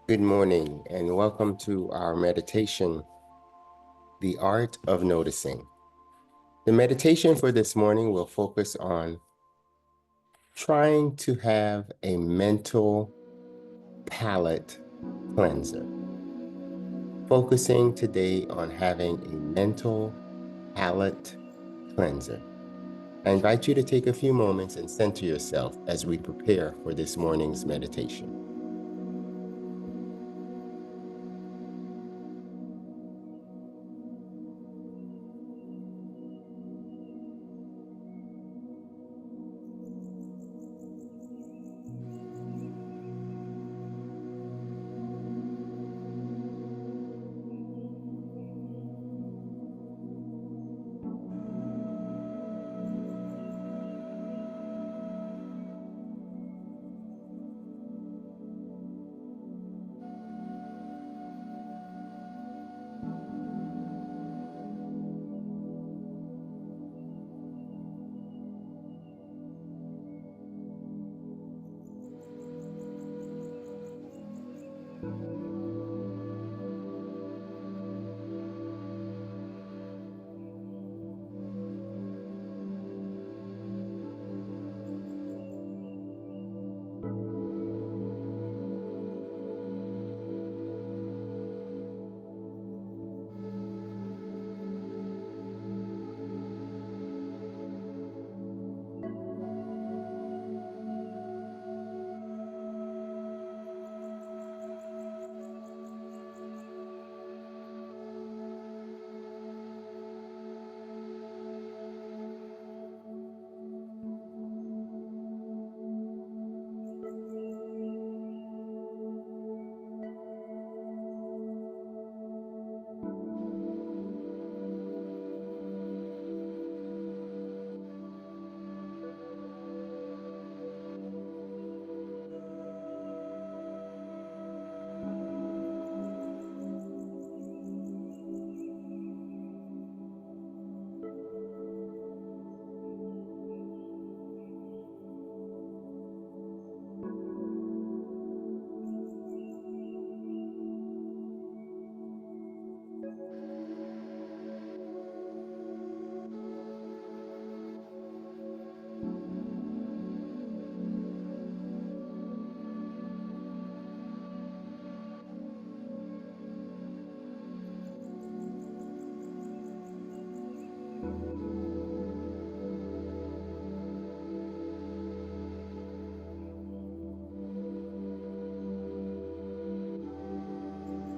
Good morning and welcome to our meditation, The Art of Noticing. The meditation for this morning will focus on trying to have a mental palate cleanser. Focusing today on having a mental palate cleanser. I invite you to take a few moments and center yourself as we prepare for this morning's meditation.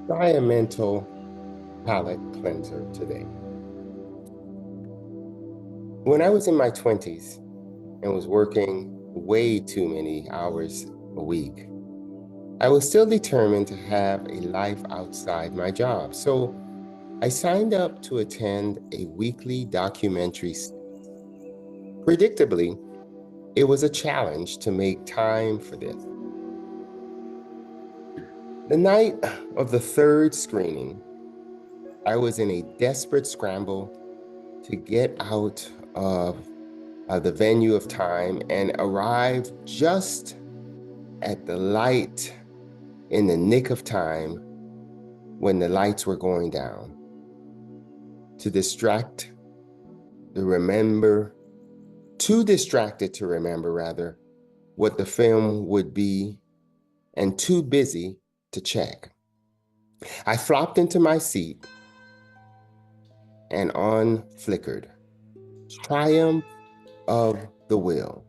Try a mental palate cleanser today. When I was in my 20s and was working way too many hours a week, I was still determined to have a life outside my job. So I signed up to attend a weekly documentary series. Predictably, it was a challenge to make time for this. The night of the third screening, I was in a desperate scramble to get out of the venue of time and arrive just at the light in the nick of time when the lights were going down to distract the remember, too distracted to remember rather what the film would be and too busy to check. I flopped into my seat and on flickered. Triumph of the will.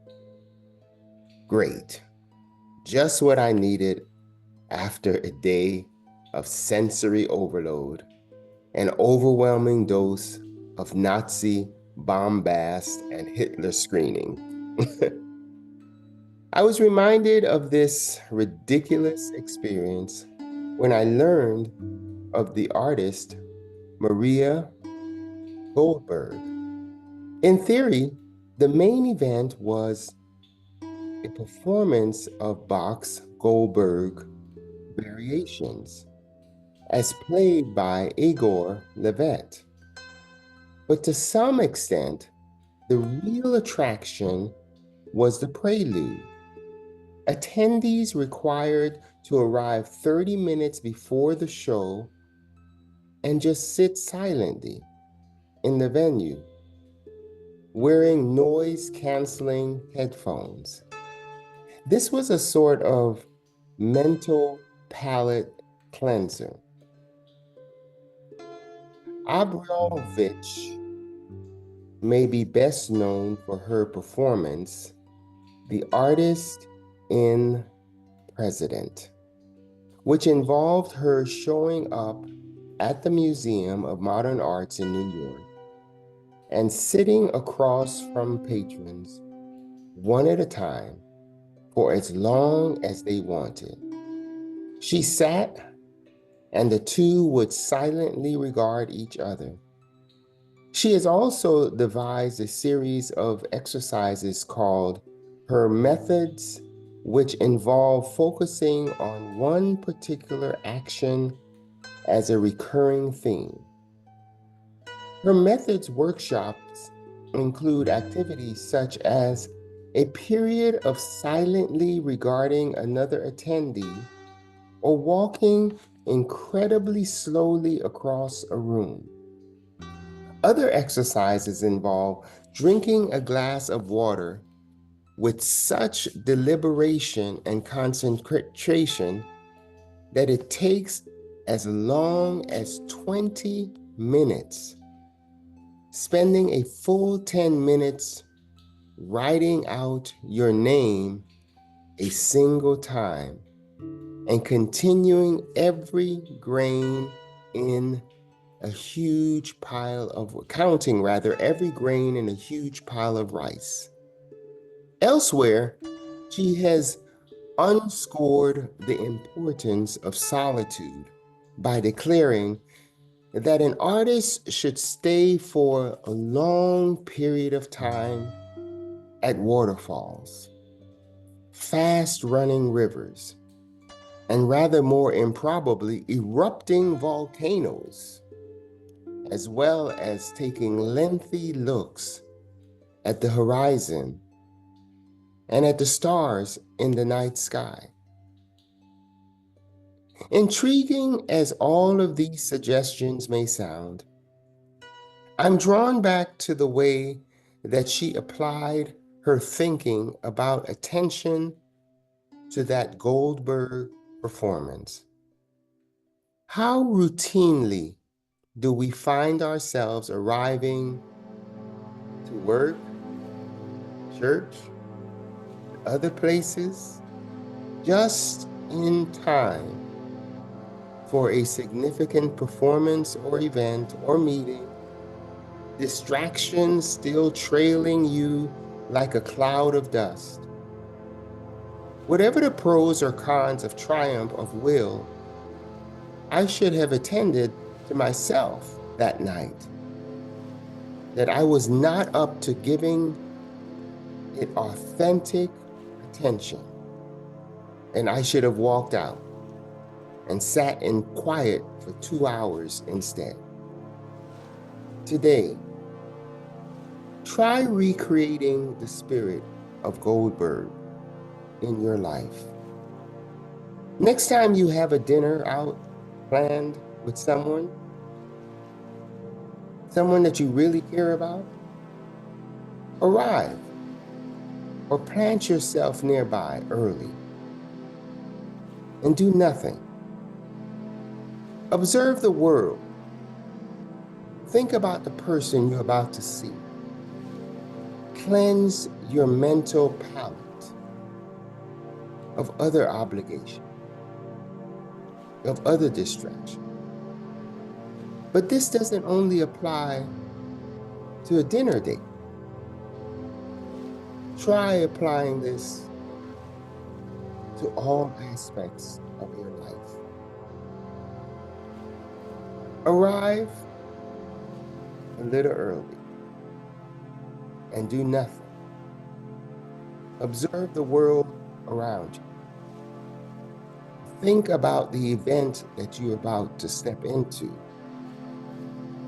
Great. Just what I needed after a day of sensory overload, an overwhelming dose of Nazi bombast and Hitler screening. I was reminded of this ridiculous experience when I learned of the artist Maria Goldberg. In theory, the main event was a performance of Bach's Goldberg Variations, as played by Igor Levit. But to some extent, the real attraction was the prelude, Attendees required to arrive 30 minutes before the show and just sit silently in the venue, wearing noise-canceling headphones. This was a sort of mental palate cleanser. Abramowitsch may be best known for her performance, The Artist in President, which involved her showing up at the Museum of Modern Arts in New York and sitting across from patrons one at a time for as long as they wanted. She sat, and the two would silently regard each other. She has also devised a series of exercises called Her Methods, which involve focusing on one particular action as a recurring theme. Her methods workshops include activities such as a period of silently regarding another attendee or walking incredibly slowly across a room. Other exercises involve drinking a glass of water with such deliberation and concentration that it takes as long as 20 minutes, spending a full 10 minutes writing out your name a single time, and continuing every grain in a huge pile of, counting rather, every grain in a huge pile of rice. Elsewhere, she has underscored the importance of solitude by declaring that an artist should stay for a long period of time at waterfalls, fast-running rivers, and rather more improbably, erupting volcanoes, as well as taking lengthy looks at the horizon and at the stars in the night sky. Intriguing as all of these suggestions may sound, I'm drawn back to the way that she applied her thinking about attention to that Goldberg performance. How routinely do we find ourselves arriving to work, church, other places, just in time for a significant performance or event or meeting, distractions still trailing you like a cloud of dust? Whatever the pros or cons of triumph of will, I should have attended to myself that night, that I was not up to giving it authentic attention, and I should have walked out and sat in quiet for 2 hours instead. Today, try recreating the spirit of Goldberg in your life. Next time you have a dinner out planned with someone that you really care about, arrive or plant yourself nearby early and do nothing. Observe the world. Think about the person you're about to see. Cleanse your mental palate of other obligations, of other distractions. But this doesn't only apply to a dinner date. Try applying this to all aspects of your life. Arrive a little early and do nothing. Observe the world around you. Think about the event that you're about to step into.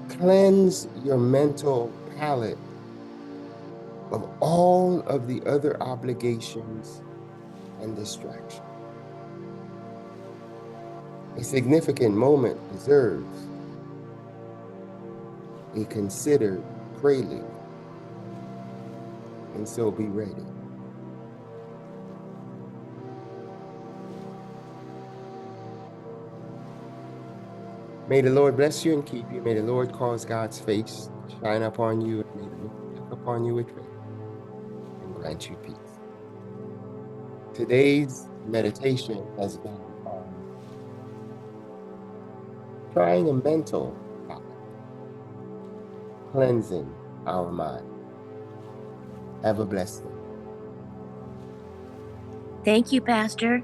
Cleanse your mental palate of all of the other obligations and distraction. A significant moment deserves a considered prelude, and so be ready. May the Lord bless you and keep you. May the Lord cause God's face to shine upon you, and may the Lord look upon you with favor and grant you peace. Today's meditation has been on trying a mental topic, cleansing our mind. Have a blessed day. Thank you, Pastor.